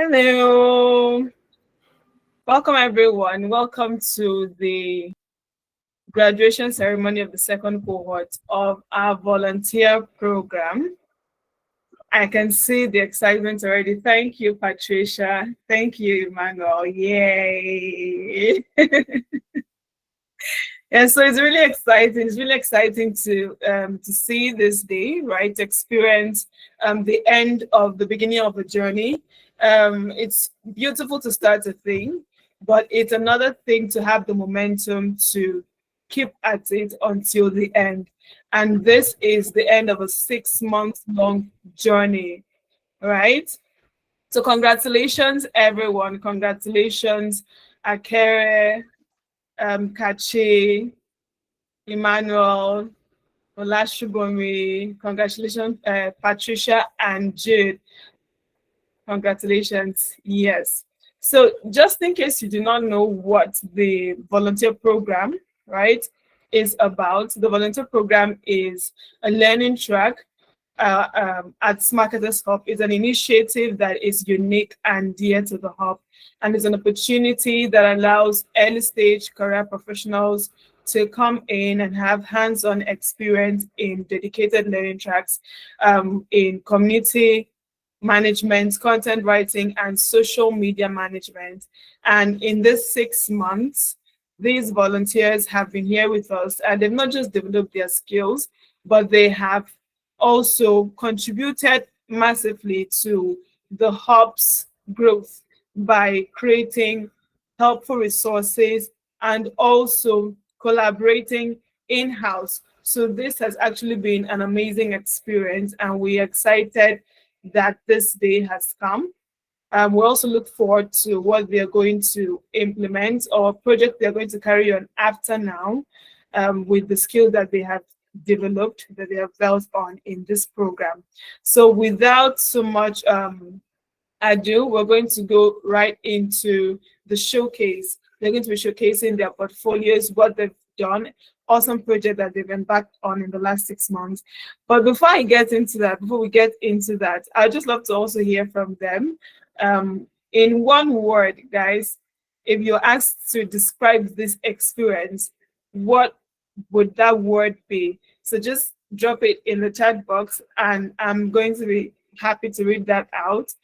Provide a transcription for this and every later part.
Hello. Welcome, everyone. Welcome to the graduation ceremony of the second cohort of our volunteer program. I can see the excitement already. Thank you, Patricia. Thank you, Emmanuel. Yay. Yeah, so it's really exciting. It's really exciting to see this day, right? To experience the end of the beginning of a journey. It's beautiful to start a thing, but it's another thing to have the momentum to keep at it until the end. And this is the end of a 6 month long journey, right? So congratulations, everyone. Congratulations, Akere, Kachi, Emmanuel, Olashubomi, congratulations, Patricia and Jude. Congratulations. Yes. So just in case you do not know what the volunteer program, right, is about, the volunteer program is a learning track at Marketers Hub. It's an initiative that is unique and dear to the Hub, and it's an opportunity that allows early stage career professionals to come in and have hands-on experience in dedicated learning tracks in community management, content writing, and social media management. And in this 6 months, these volunteers have been here with us, and they've not just developed their skills, but they have also contributed massively to the hub's growth by creating helpful resources and also collaborating in-house. So this has actually been an amazing experience, and we're excited that this day has come. We also look forward to what they're going to implement or project they're going to carry on after now, with the skills that they have developed, that they have built on in this program. So without so much ado, we're going to go right into the showcase. They're going to be showcasing their portfolios, what they've done, awesome project that they've embarked on in the last 6 months. But before we get into that, I'd just love to also hear from them. In one word, guys, if you're asked to describe this experience, what would that word be? So just drop it in the chat box, and I'm going to be happy to read that out.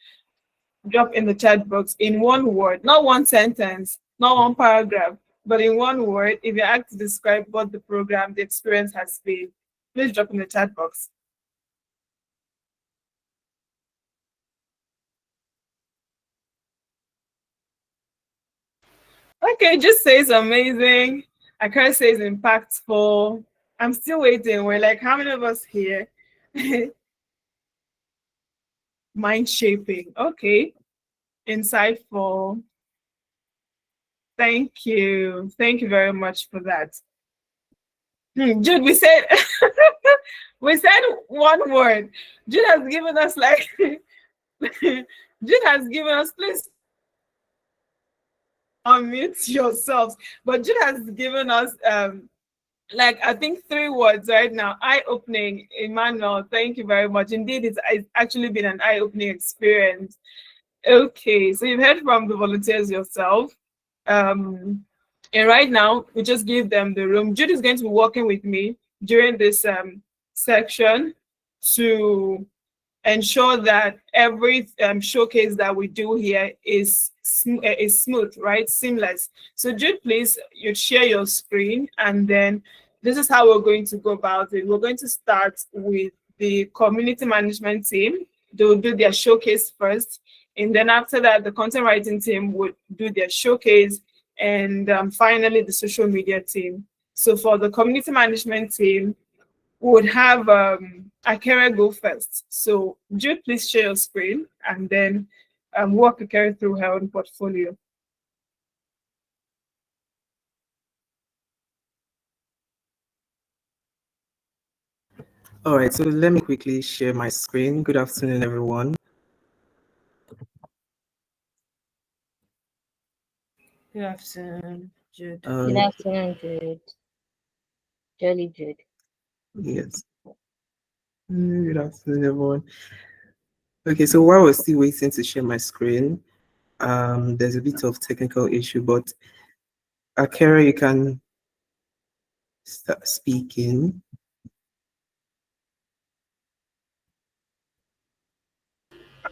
Drop in the chat box in one word, not one sentence, not one paragraph, but in one word. If you're asked to describe what the program, the experience has been, please drop in the chat box. Okay, just says amazing. I can't say it's impactful. I'm still waiting. We're like, how many of us here? Mind shaping. Okay. Insightful. Thank you. Thank you very much for that. Jude, we said we said one word. Jude has given us like Jude has given us, please unmute yourselves. But Jude has given us like I think 3 words right now. Eye-opening. Emmanuel, thank you very much. Indeed, it's actually been an eye-opening experience. Okay, so you've heard from the volunteers yourself. And right now, we just give them the room. Jude is going to be working with me during this section to ensure that every showcase that we do here is smooth, right? Seamless. So Jude, please, you share your screen, and then this is how we're going to go about it. We're going to start with the community management team. They will do their showcase first, and then after that, the content writing team would do their showcase, and finally, the social media team. So for the community management team, would have Akere go first. So Jude, please share your screen and then walk Akere through her own portfolio. All right, so let me quickly share my screen. Good afternoon, everyone. Good afternoon, Jude. Good afternoon, Jude. Jolly Jude. Yes. Good afternoon, everyone. Okay, so while we're still waiting to share my screen, there's a bit of technical issue, but Akira, you can start speaking.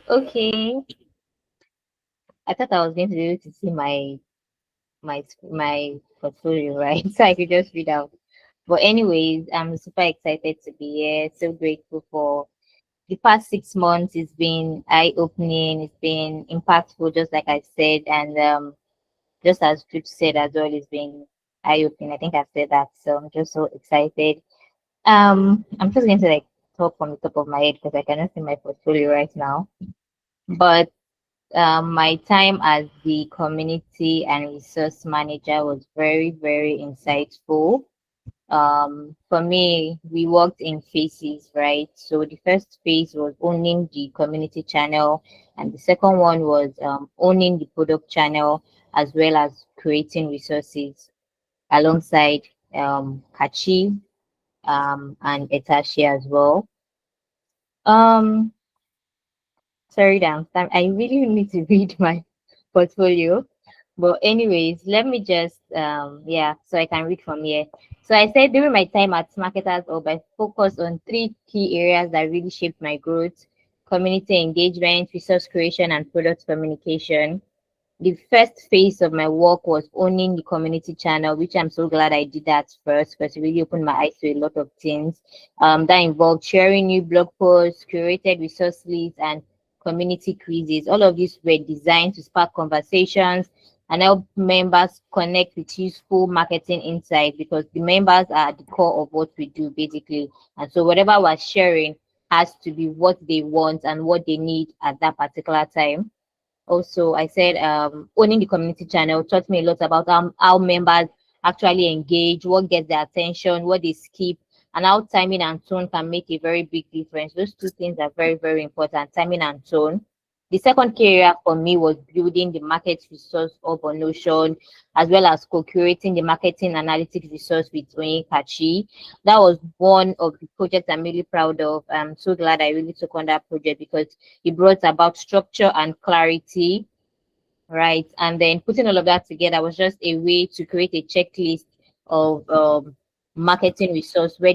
Okay. I thought I was going to be able to see my portfolio, right? So I could just read out. But anyways, I'm super excited to be here. So grateful for the past 6 months. It's been eye-opening. It's been impactful, just like I said, and just as Jude said as well, it's been eye-opening. I think I've said that, so I'm just so excited. I'm just going to like talk from the top of my head because I cannot see my portfolio right now. But my time as the community and resource manager was very, very insightful. For me, we worked in phases, right? So the first phase was owning the community channel, and the second one was owning the product channel as well as creating resources alongside Kachi and Etashi as well. Um, Sorry, down. I really need to read my portfolio. But anyways, let me just yeah, so I can read from here. So I said during my time at Marketers Hub, I focused on three key areas that really shaped my growth: community engagement, resource creation, and product communication. The first phase of my work was owning the community channel, which I'm so glad I did that first because it really opened my eyes to a lot of things. That involved sharing new blog posts, curated resource lists, and community quizzes. All of these were designed to spark conversations and help members connect with useful marketing insights because the members are at the core of what we do basically. And so whatever we're sharing has to be what they want and what they need at that particular time. Also, I said owning the community channel taught me a lot about how members actually engage, what gets their attention, what they skip, and how timing and tone can make a very big difference. Those two things are very, very important, timing and tone. The second key area for me was building the market resource hub on Notion, as well as co-curating the marketing analytics resource with Kachi. That was one of the projects I'm really proud of. I'm so glad I really took on that project because it brought about structure and clarity, right? And then putting all of that together was just a way to create a checklist of marketing resource where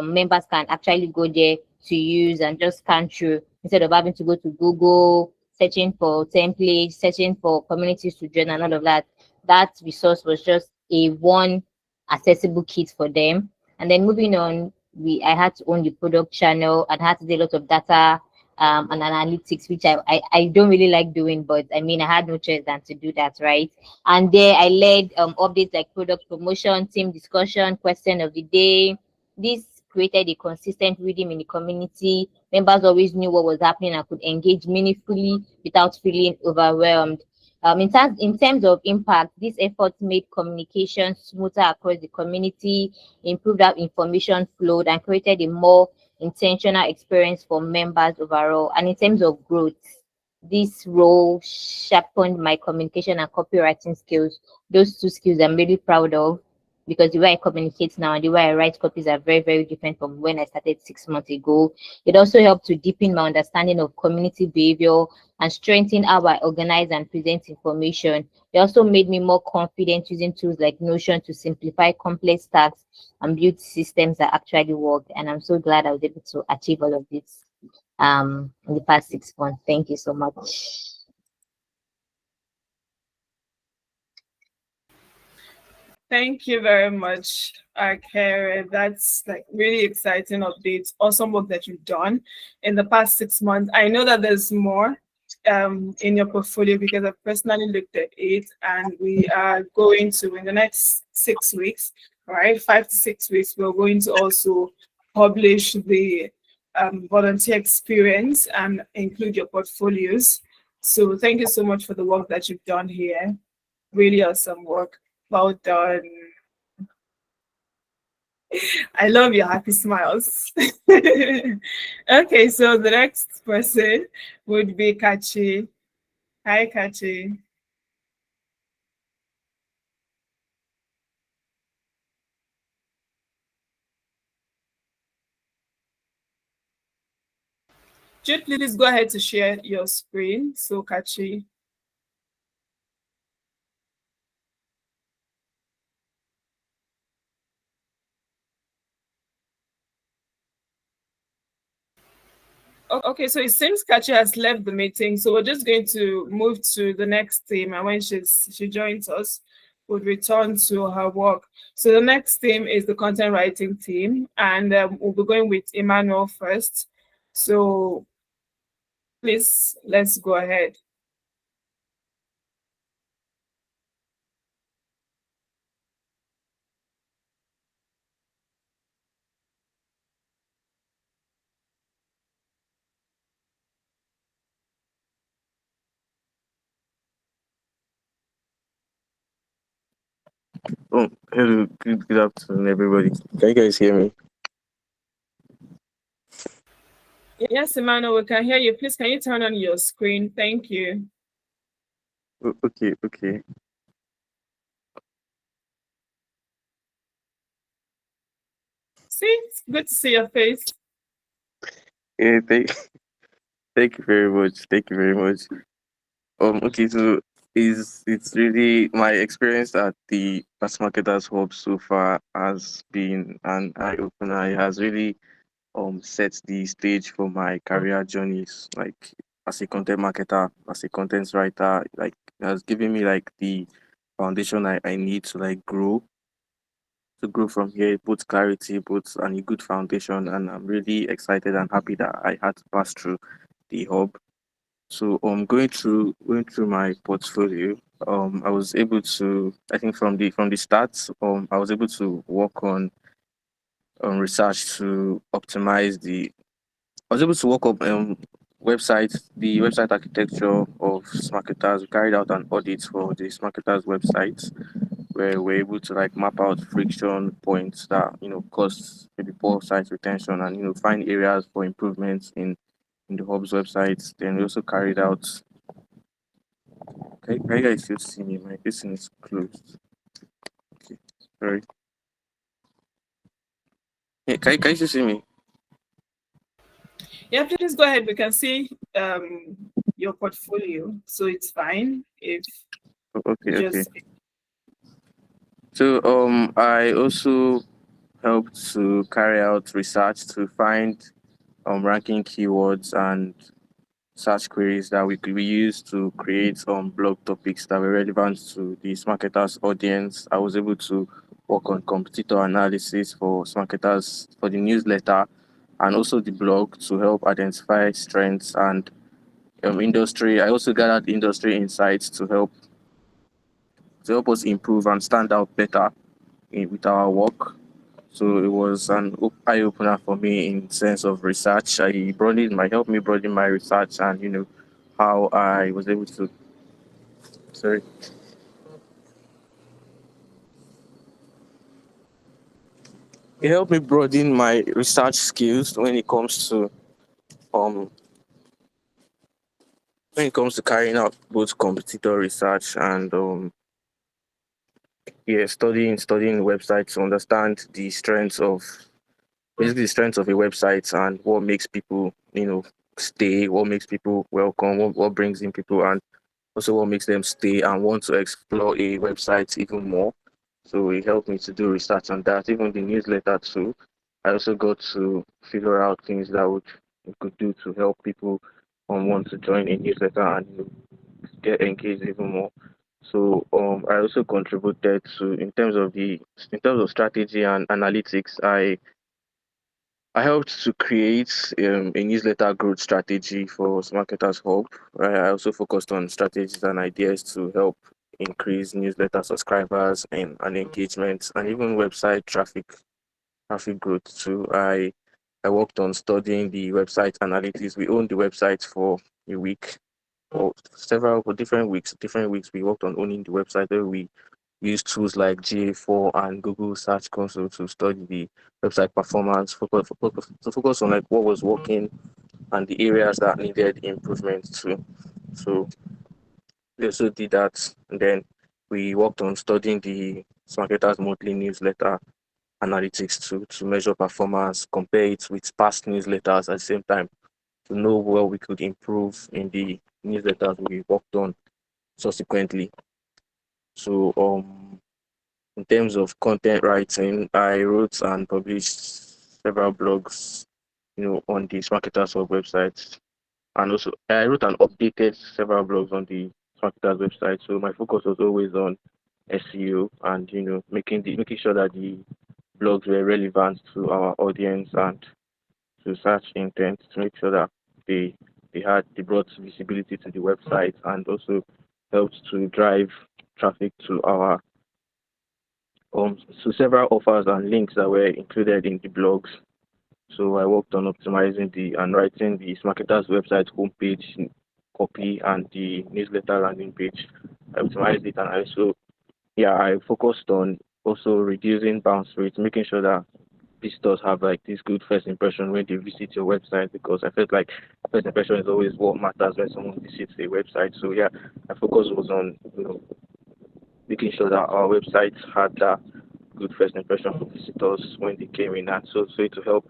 members can actually go there to use and just scan through instead of having to go to Google, searching for templates, searching for communities to join and all of that. That resource was just a one accessible kit for them. And then moving on, we I had to own the product channel and had to do a lot of data and analytics, which I don't really like doing, but I mean, I had no choice than to do that, right? And there I led updates like product promotion, team discussion, question of the day. This created a consistent rhythm in the community. Members always knew what was happening and could engage meaningfully without feeling overwhelmed. In terms of impact, this effort made communication smoother across the community, improved how information flowed, and created a more intentional experience for members overall. And in terms of growth, this role sharpened my communication and copywriting skills. Those two skills I'm really proud of because the way I communicate now and the way I write copies are very, very different from when I started 6 months ago. It also helped to deepen my understanding of community behavior and strengthen how I organize and present information. It also made me more confident using tools like Notion to simplify complex tasks and build systems that actually work. And I'm so glad I was able to achieve all of this in the past 6 months. Thank you so much. Thank you very much, Karen. That's like really exciting updates. Awesome work that you've done in the past 6 months. I know that there's more in your portfolio because I've personally looked at it, and we are going to in the next 6 weeks, right? 5 to 6 weeks, we're going to also publish the volunteer experience and include your portfolios. So thank you so much for the work that you've done here. Really awesome work. Well done. I love your happy smiles. Okay, so the next person would be Kachi. Hi, Kachi. Jude, please go ahead to share your screen. So, Kachi. Okay, so it seems Kachi has left the meeting, so we're just going to move to the next team, and when she joins us, we'll return to her work. So the next team is the content writing team, and we'll be going with Emmanuel first. So please, let's go ahead. Oh, hello, good afternoon, everybody. Can you guys hear me? Yes, Emmanuel, we can hear you. Please, can you turn on your screen? Thank you. Okay. See, it's good to see your face. Yeah, thank you very much. Thank you very much. Okay, so is it's really my experience at the Fast Marketers Hub so far has been an eye opener. It has really set the stage for my career journeys, like as a content marketer, as a content writer. Like it has given me like the foundation I need to like grow from here, both clarity, both and a good foundation. And I'm really excited and happy that I had to pass through the hub. So going through my portfolio, I was able to, I think from the start, I was able to work on research to optimize the I was able to work up the website architecture of Smarketers. We carried out an audit for the Smarketers website where we're able to like map out friction points that cause maybe poor site retention and find areas for improvements in the hub's websites. Then we also carried out. Can you guys still see me? My this thing is closed. Okay, sorry. Yeah, can you still see me? Yeah, please go ahead. We can see your portfolio, so it's fine if you Okay. just. So I also helped to carry out research to find ranking keywords and search queries that we use to create blog topics that were relevant to the marketers audience. I was able to work on competitor analysis for marketers for the newsletter and also the blog to help identify strengths and industry. I also gathered industry insights to help us improve and stand out better with our work. So it was an eye opener for me in sense of research. I broadened my helped me broaden my research and how I was able to sorry. It helped me broaden my research skills um when it comes to carrying out both competitor research and studying websites to understand the strengths of basically the strengths of a website and what makes people stay, what makes people welcome, what brings in people and also what makes them stay and want to explore a website even more. So it helped me to do research on that. Even the newsletter too. I also got to figure out things that we could do to help people want to join a newsletter and get engaged even more. So I also contributed to in terms of strategy and analytics. I helped to create a newsletter growth strategy for Marketers Hub. I also focused on strategies and ideas to help increase newsletter subscribers and engagement and even website traffic growth too. I worked on studying the website analytics. We owned the website for a week or several for different weeks. Different weeks we worked on owning the website where we use tools like GA4 and Google Search Console to study the website performance, focus on like what was working and the areas that needed improvement too. So we also did that, and then we worked on studying the Smarketers monthly newsletter analytics to measure performance, compare it with past newsletters at the same time to know where we could improve in the newsletters we worked on subsequently. So in terms of content writing, I wrote and published several blogs, on the Marketers Hub website, and also I wrote and updated several blogs on the Marketers website. So my focus was always on SEO and making sure that the blogs were relevant to our audience and to search intent, to make sure that they they brought visibility to the website and also helped to drive traffic to our several offers and links that were included in the blogs. So I worked on optimizing the and writing the Marketers website homepage copy and the newsletter landing page. I optimized it, and I focused on also reducing bounce rates, making sure that visitors have like this good first impression when they visit your website, because I felt like first impression is always what matters when someone visits a website. So yeah, my focus was on making sure that our website had that good first impression for visitors when they came in, and so to help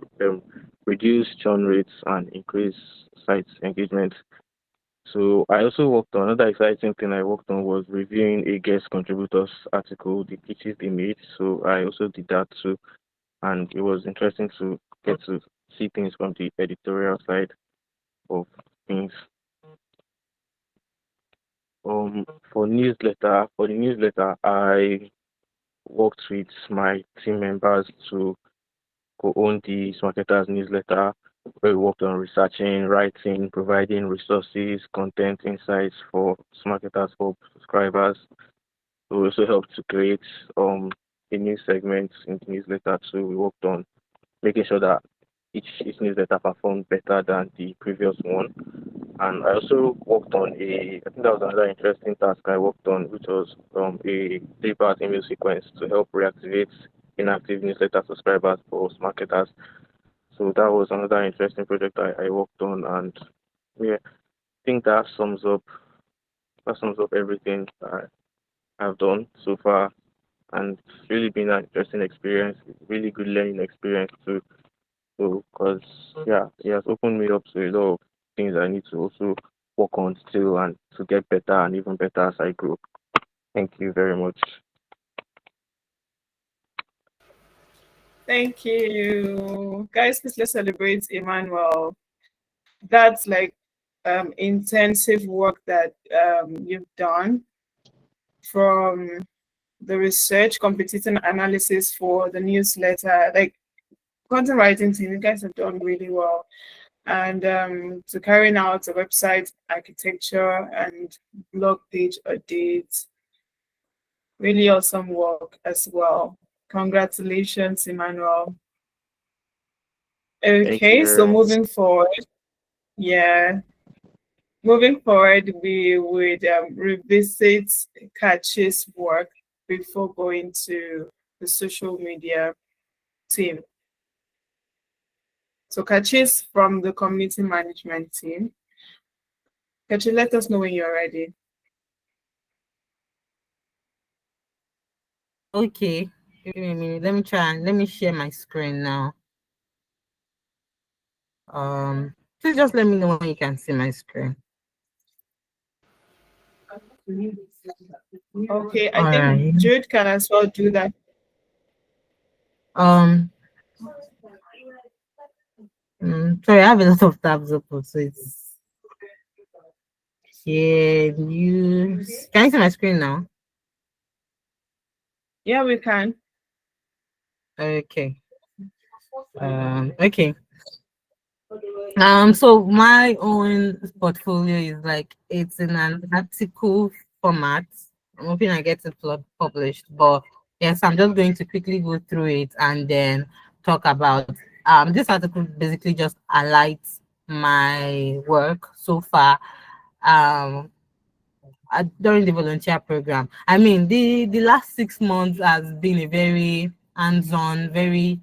reduce churn rates and increase site engagement. So I also worked on another exciting thing I worked on was reviewing a guest contributors article, the pitches they made. So I also did that too, and it was interesting to get to see things from the editorial side of things. For the newsletter, I worked with my team members to co-own the Marketers newsletter, where we worked on researching, writing, providing resources, content insights for Marketers for subscribers. We also helped to create a new segment in the newsletter too. We worked on making sure that each newsletter performed better than the previous one. And I also worked on I think that was another interesting task I worked on, which was a three-part email sequence to help reactivate inactive newsletter subscribers for marketers. So that was another interesting project I worked on, and yeah, I think that sums up everything I've done so far, and it's really been an interesting experience, really good learning experience too. So, because yeah, it has opened me up to a lot of things I need to also work on still and to get better and even better as I grow. Thank you very much. Thank you. Guys, please let's celebrate Emmanuel. That's like intensive work that you've done, from the research, competition analysis for the newsletter, like content writing team. You guys have done really well. And to carrying out the website architecture and blog page updates. Really awesome work as well. Congratulations, Emmanuel. Thank you Okay, very so much. yeah, moving forward, we would revisit Kachi's work before going to the social media team. So Kachi is from the community management team. Kachi, let us know when you're ready. Okay, give me a minute. Let me try and let me share my screen now. Please just let me know when you can see my screen. Okay, I All right. think Jude can as well do that. Um, sorry, I have a lot of tabs open, so it's here. News. Can you see my screen now? Yeah, we can. Okay. Okay. So my own portfolio is like it's in an article format. I'm hoping I get it published, but yes, I'm just going to quickly go through it and then talk about this article basically just highlights my work so far during the volunteer program. I mean, the last 6 months has been a very hands-on, very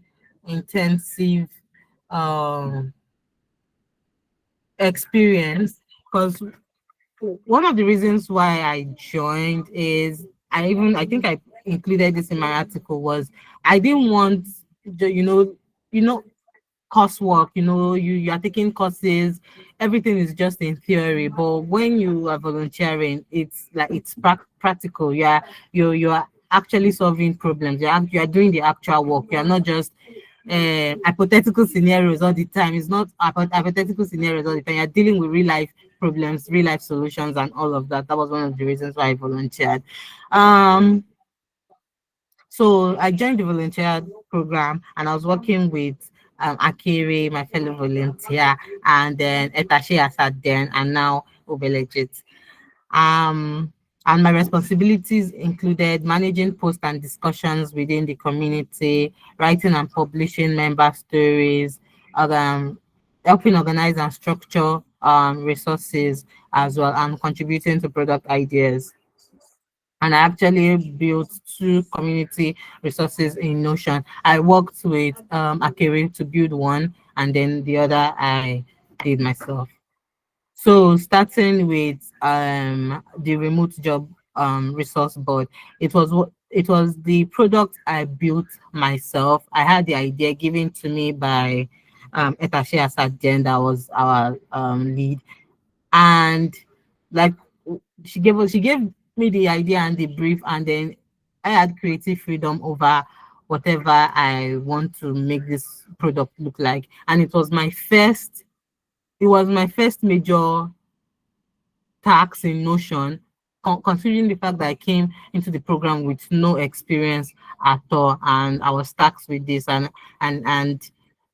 intensive um experience, because one of the reasons why I joined is I think I included this in my article was I didn't want the, you know coursework, you are taking courses, everything is just in theory. But when you are volunteering, it's like it's practical. You are actually solving problems. You are doing the actual work. You are not just hypothetical scenarios all the time. It's not about hypothetical scenarios all the time. You're dealing with real life problems, real life solutions, and all of that. That was one of the reasons why I volunteered. Um, so I joined the volunteer program, and I was working with Akere, my fellow volunteer, and then Etashi Asad then, and now Obelejit. Um, and my responsibilities included managing posts and discussions within the community, writing and publishing member stories, um, helping organize and structure resources as well, and contributing to product ideas. And I actually built two community resources in Notion. I worked with Akere to build one, and then the other I did myself. So starting with the remote job resource board, it was the product I built myself. I had the idea given to me by Etashi Asad, that was our lead, and like she gave me the idea and the brief, and then I had creative freedom over whatever I want to make this product look like. And it was my first major tax in Notion, considering the fact that I came into the program with no experience at all, and I was taxed with this, and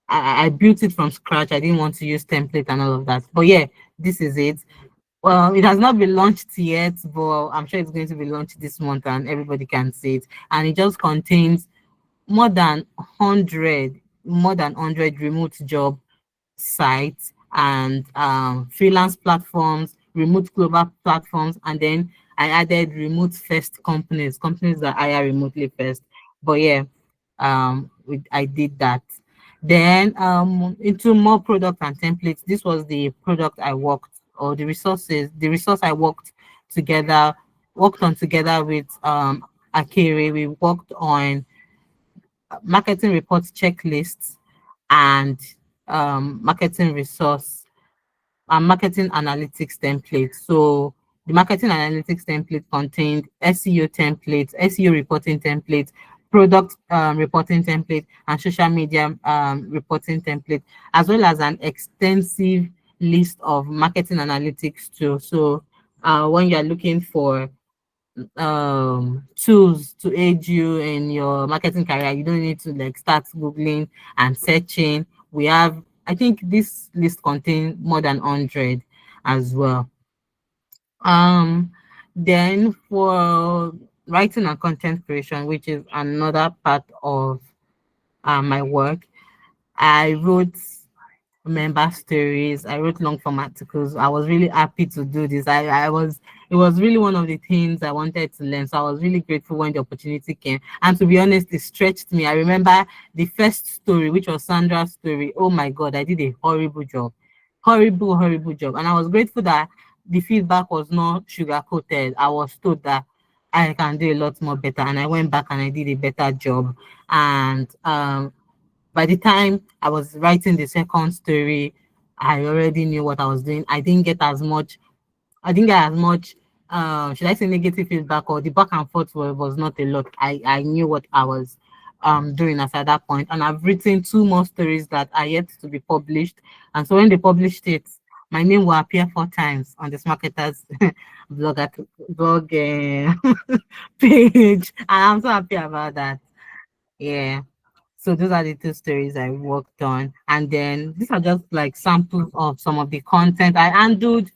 I built it from scratch. I didn't want to use template and all of that. But yeah, this is it. Well, it has not been launched yet, but I'm sure it's going to be launched this month, and everybody can see it. And it just contains more than 100 remote job sites and freelance platforms, remote global platforms, and then I added remote first companies that hire remotely first. But yeah, I did that. Then into more product and templates. This was the product I worked, or the resource I worked on together with Akere. We worked on marketing reports checklists and marketing resource and marketing analytics template. So the marketing analytics template contained SEO templates, SEO reporting template, product reporting template, and social media reporting template, as well as an extensive list of marketing analytics too. So when you're looking for tools to aid you in your marketing career, you don't need to like start googling and searching. We have, I think this list contains more than 100 as well. um then for writing and content creation, which is another part of my work, I wrote member stories. I wrote long form articles. I was really happy to do this. It was really one of the things I wanted to learn. So I was really grateful when the opportunity came. And to be honest, it stretched me. I remember the first story, which was Sandra's story. Oh my God, I did a horrible job. Horrible, horrible job. And I was grateful that the feedback was not sugar coated. I was told that I can do a lot more better. And I went back and I did a better job. And by the time I was writing the second story, I already knew what I was doing. I didn't get as much, should I say, negative feedback, or the back and forth was not a lot. I knew what I was doing as at that point. And I've written two more stories that are yet to be published. And so when they published it, my name will appear 4 times on this marketers blog page. And I'm so happy about that. Yeah. So those are the two stories I worked on. And then these are just like samples of some of the content I handled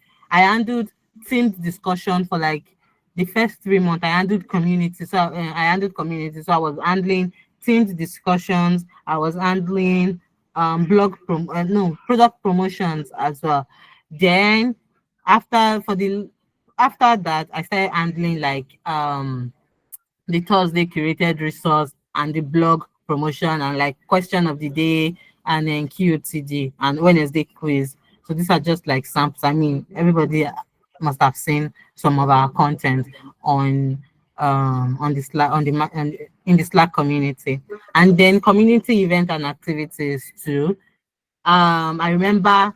team discussion for like the first 3 months. I handled community. So I was handling team discussions. I was handling product promotions as well. Then after that, I started handling like the Thursday curated resource and the blog promotion and like question of the day and then QOTD and Wednesday quiz. So these are just like samples. I mean, everybody must have seen some of our content on the Slack in the Slack community, and then community event and activities too. I remember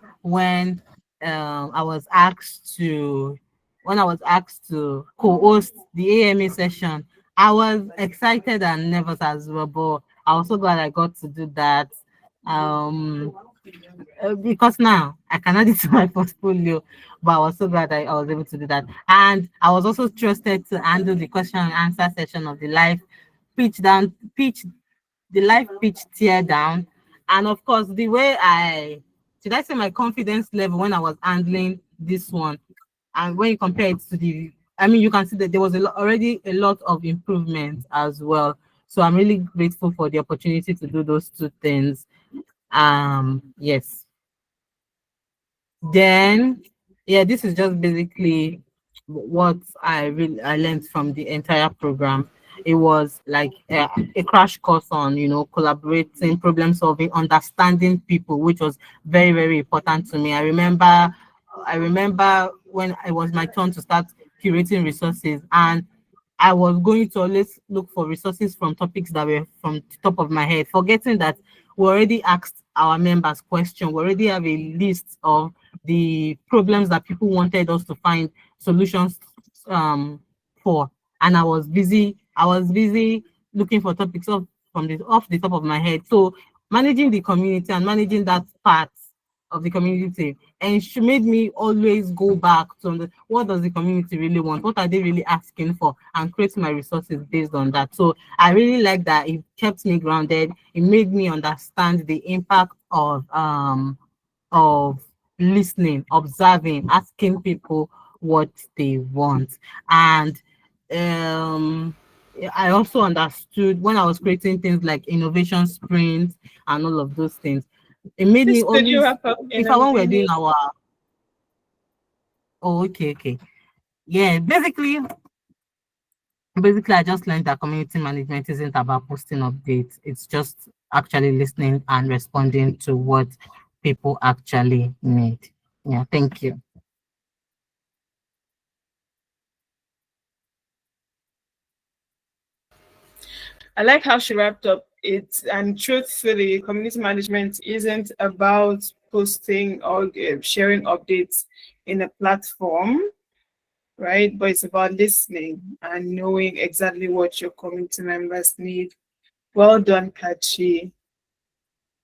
I was asked to when I was asked to co-host the AMA session. I was excited and nervous as well, but I was so glad I got to do that. Um, because now I can add it to my portfolio, but I was so glad I was able to do that. And I was also trusted to handle the question and answer session of the live pitch, the live pitch tear down. And of course, the way did I say my confidence level when I was handling this one, and when you compare it to I mean, you can see that there was already a lot of improvement as well. So I'm really grateful for the opportunity to do those two things. Yes. Then, yeah, this is just basically what I learned from the entire program. It was like a crash course on, collaborating, problem solving, understanding people, which was very, very important to me. I remember when it was my turn to start curating resources, and I was going to always look for resources from topics that were from the top of my head, forgetting that we already asked our members questions. We already have a list of the problems that people wanted us to find solutions for. And I was busy looking for topics off the top of my head. So managing the community and managing that part of the community, and she made me always go back to what does the community really want, what are they really asking for, and create my resources based on that. So I really like that. It kept me grounded. It made me understand the impact of listening, observing, asking people what they want. And I also understood when I was creating things like innovation sprints and all of those things. It made me Please, could you always, wrap up in if a I when we're doing minute? our, oh, okay. Yeah, basically, I just learned that community management isn't about posting updates. It's just actually listening and responding to what people actually need. Yeah, thank you. I like how she wrapped up it. And truthfully, community management isn't about posting or sharing updates in a platform, right? But it's about listening and knowing exactly what your community members need. Well done, Kachi.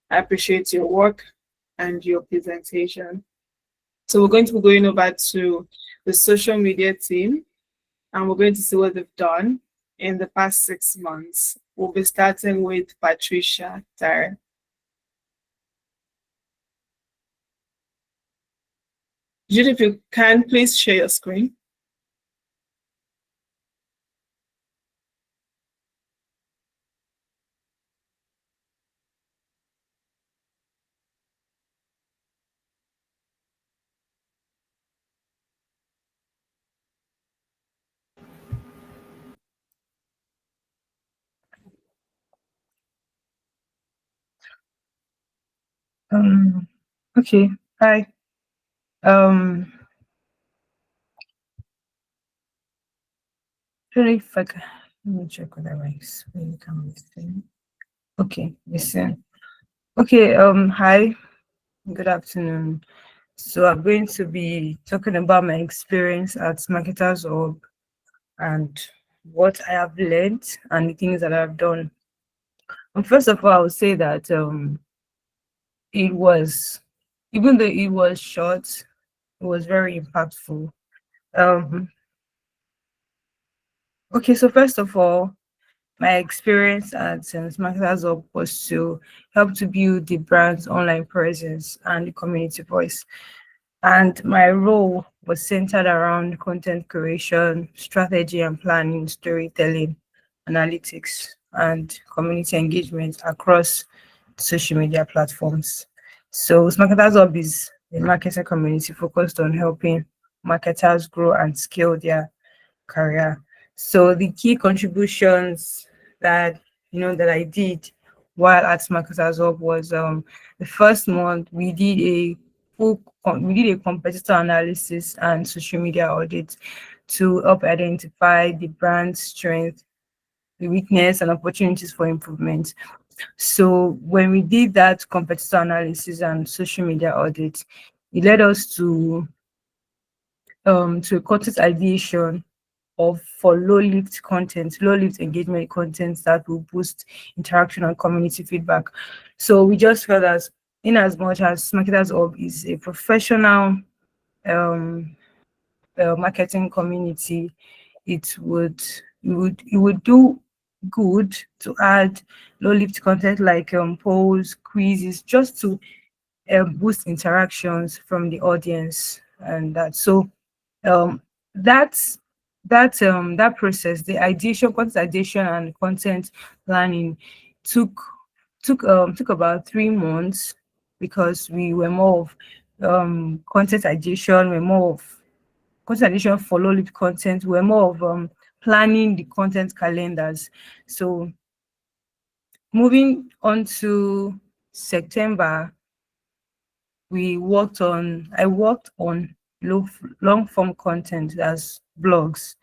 I appreciate your work and your presentation. So we're going to be going over to the social media team, and we're going to see what they've done in the past 6 months. We'll be starting with Patricia Tare. Jude, if you can, please share your screen. Um, okay. Hi. Um, don't know if I can, let me check whether I you can listen. Okay, listen. Okay, hi, good afternoon. So I'm going to be talking about my experience at Marketers Hub and what I have learned and the things that I've done. And first of all, I would say that it was, even though it was short, it was very impactful. Um, okay, so first of all, my experience at Marketers Hub was to help to build the brand's online presence and the community voice. And my role was centered around content creation, strategy and planning, storytelling, analytics, and community engagement across social media platforms. So Marketers Hub is a marketing community focused on helping marketers grow and scale their career. So the key contributions that that I did while at Marketers Hub was the first month we did a competitor analysis and social media audit to help identify the brand strength, the weakness and opportunities for improvement. So when we did that competitor analysis and social media audit, it led us to a content ideation of for low lift engagement content that will boost interaction and community feedback. So we just felt as in as much as Marketers Hub is a professional um, marketing community, it would do good to add low lift content like polls, quizzes, just to boost interactions from the audience and that. So um that's that process, the ideation, content ideation and content planning took took about 3 months, because we were more of content ideation, we're more of content ideation for low lead content, we're more of planning the content calendars. So moving on to September, I worked on long form content as blogs.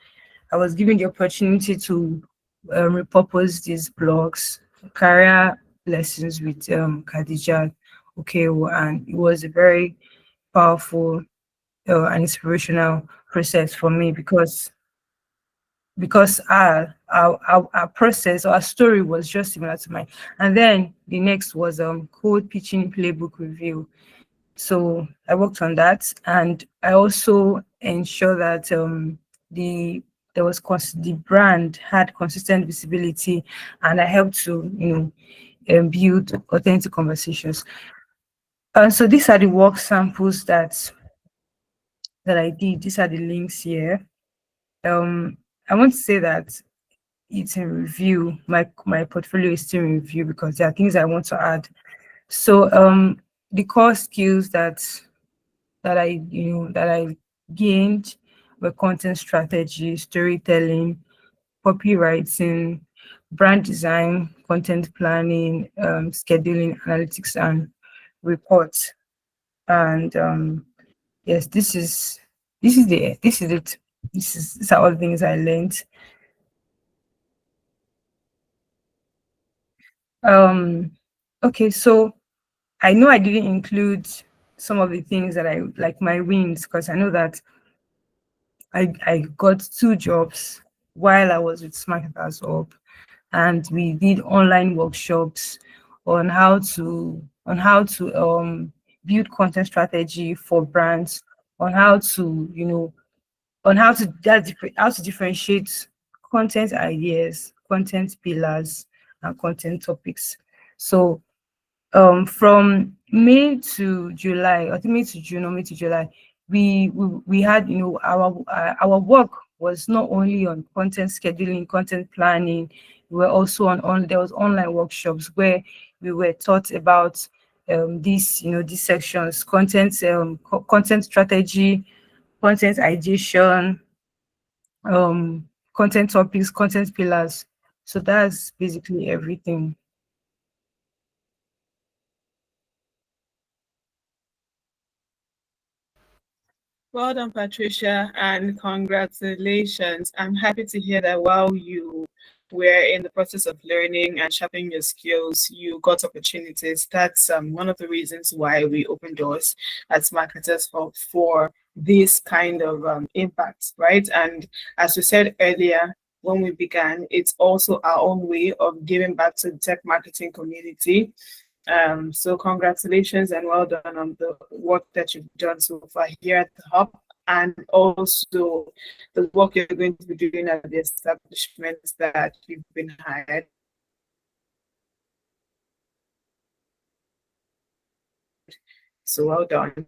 I was given the opportunity to repurpose these blogs, career lessons with Khadija Ukewo, and it was a very powerful and inspirational process for me, because our process, our story was just similar to mine. And then the next was code pitching playbook review. So I worked on that, and I also ensured that the brand had consistent visibility, and I helped to build authentic conversations. And so these are the work samples that I did. These are the links here. Um, I want to say that it's in review. My portfolio is still in review because there are things I want to add. So the core skills that I gained were content strategy, storytelling, copywriting, brand design, content planning, scheduling, analytics, and reports. And yes, this is it. These are all the things I learned. Um, okay, so I know I didn't include some of the things that I like, my wins, because I know that I got 2 jobs while I was with Marketers Up, and we did online workshops on how to build content strategy for brands, on how to how to differentiate content ideas, content pillars, and content topics. So from May to July, I think May to June or May to July, we had, our work was not only on content scheduling, content planning. We were also on there was online workshops where we were taught about these sections: content strategy, content ideation, content topics, content pillars. So that's basically everything. Well done, Patricia, and congratulations. I'm happy to hear that while you were in the process of learning and sharpening your skills, you got opportunities. That's one of the reasons why we open doors as marketers for this kind of impact, right? And as we said earlier, when we began, it's also our own way of giving back to the tech marketing community. So congratulations and well done on the work that you've done so far here at the Hub, and also the work you're going to be doing at the establishments that you've been hired. So well done.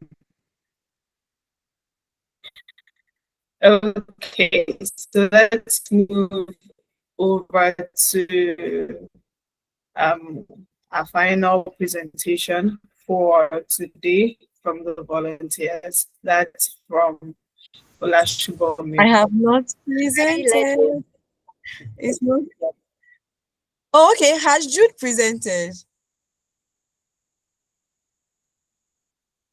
Okay, so let's move over to um, our final presentation for today from the volunteers. That's from I Olashubomi. have not presented. It's not. Oh, okay. Has Jude presented?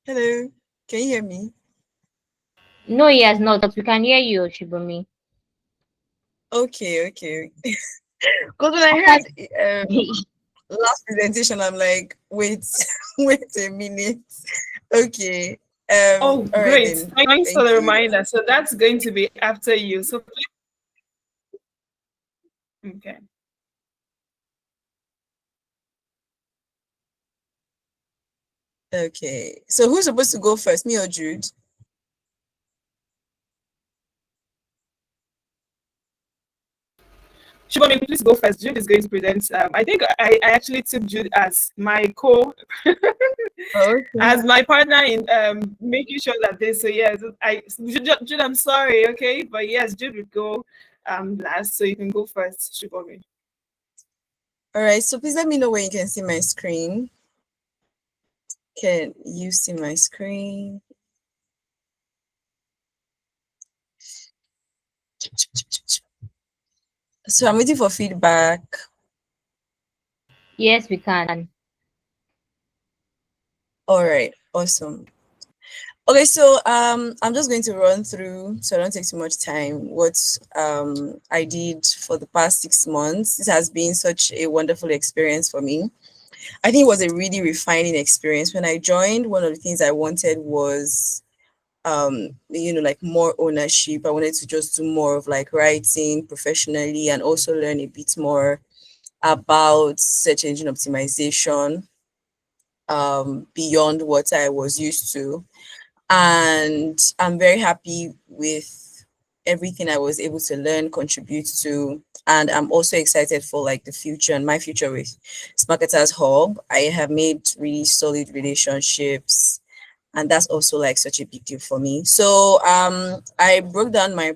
Hello. Can you hear me? No, he has not. We can hear you, Shibumi. Okay, okay. Because when I After heard last presentation, I'm like, wait, wait a minute. Okay. Oh, All right great. then. Thanks for Thank the you. reminder. So that's going to be after you. So, okay. Okay. So who's supposed to go first, me or Jude? Shubham, please go first. Jude is going to present. I think I actually took Jude as my Okay. as my partner in making sure that this. So yes, Jude, I'm sorry, okay, but yes, Jude would go last, so you can go first, Shubham. All right. So please let me know when you can see my screen. Can you see my screen? So I'm waiting for feedback. Yes, we can. All right. Awesome. Okay, so I'm just going to run through, so I don't take too much time, what I did for the past 6 months. This has been such a wonderful experience for me. I think it was a really refining experience. When I joined, one of the things I wanted was like more ownership. I wanted to just do more of like writing professionally and also learn a bit more about search engine optimization beyond what I was used to. And I'm very happy with everything I was able to learn, contribute to, and I'm also excited for like the future and my future with Smarketers Hub. I have made really solid relationships, and that's also like such a big deal for me. So I broke down my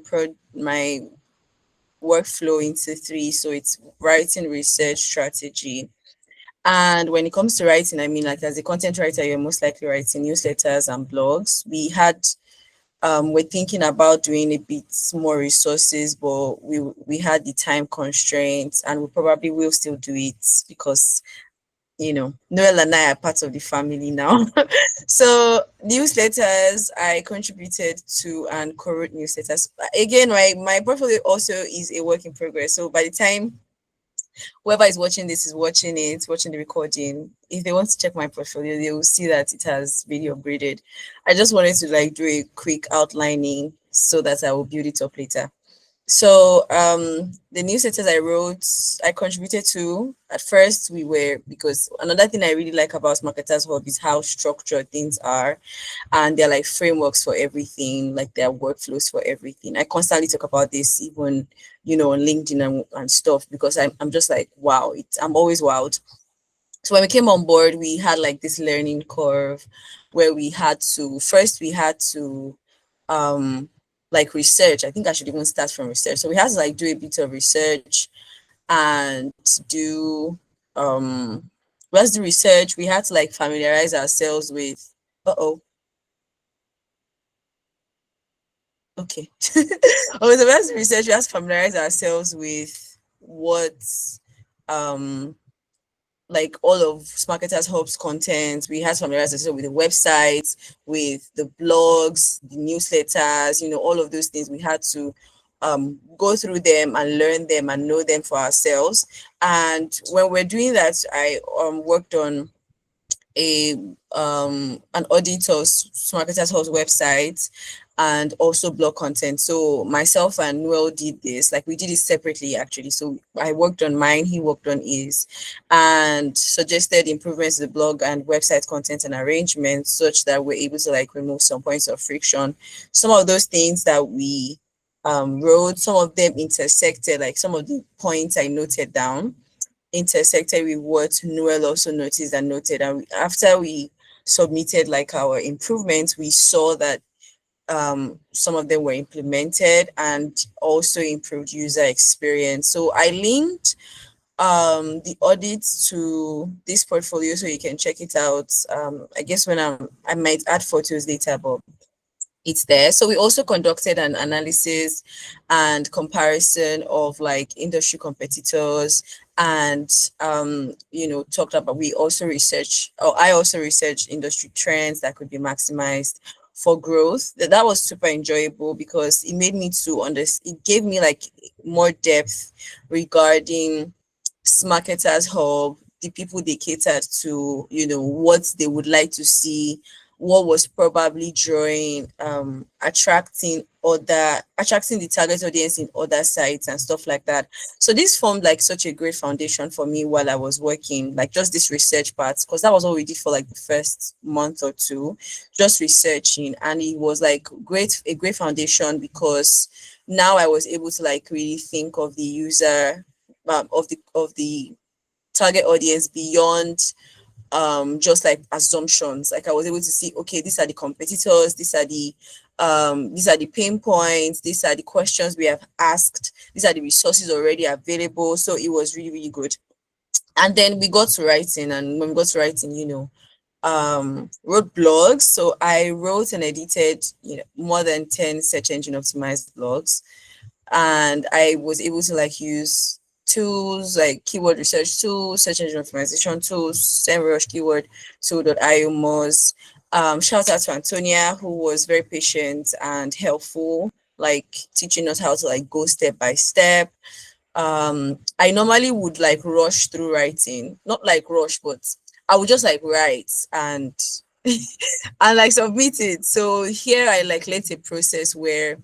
workflow into three. So it's writing, research, strategy. And when it comes to writing, I mean, like as a content writer, you're most likely writing newsletters and blogs. We're thinking about doing a bit more resources, but we had the time constraints, and we probably will still do it because Noel and I are part of the family now. So newsletters, I contributed to and co-wrote newsletters. Again, my portfolio also is a work in progress. So by the time whoever is watching this is watching the recording, if they want to check my portfolio, they will see that it has really upgraded. I just wanted to like do a quick outlining so that I will build it up later. So the newsletters I wrote, I contributed to. At first we were, because another thing I really like about Marketers Hub is how structured things are, and they're like frameworks for everything, like there are workflows for everything. I constantly talk about this even on LinkedIn and stuff, because I'm just like, wow, I'm always wowed. So when we came on board, we had like this learning curve where we had to like research. I think I should even start from research. So we had to like do a bit of research and do let's do research. We had to like familiarize ourselves with okay. Okay, so let's do research. We have to familiarize ourselves with what um like all of Marketers Hub's content. We had to familiarize ourselves with the websites, with the blogs, the newsletters, all of those things. We had to go through them and learn them and know them for ourselves. And when we're doing that, I worked on a an audit of Marketers Hub's website and also blog content. So myself and Noel did this, like we did it separately actually. So I worked on mine, he worked on his, and suggested improvements to the blog and website content and arrangements such that we're able to like remove some points of friction. Some of those things that we wrote, some of them intersected, like some of the points I noted down intersected with what Noel also noticed and noted. And after we submitted like our improvements, we saw that some of them were implemented and also improved user experience. So I linked the audits to this portfolio so you can check it out. I guess I might add photos later, but it's there. So we also conducted an analysis and comparison of like industry competitors, and talked about, I also researched industry trends that could be maximized for growth. That was super enjoyable because it made me to understand, it gave me like more depth regarding Marketers Hub, the people they catered to, what they would like to see, what was probably drawing, attracting the target audience in other sites and stuff like that. So this formed like such a great foundation for me while I was working, like just this research part, because that was what we did for like the first month or two, just researching. And it was like a great foundation, because now I was able to like really think of the user, of the target audience beyond just like assumptions. Like I was able to see, okay, these are the competitors, these are the pain points, these are the questions we have asked, these are the resources already available. So it was really, really good. And then we got to writing, and when we got to writing, wrote blogs. So I wrote and edited, more than 10 search engine optimized blogs, and I was able to like use tools like keyword research tools, search engine optimization tools, SEMrush, keyword tool.io, Moz. Shout out to Antonia, who was very patient and helpful, like teaching us how to like go step by step. I normally would like rush through writing, not like rush, but I would just like write and and like submit it. So here I like let a process where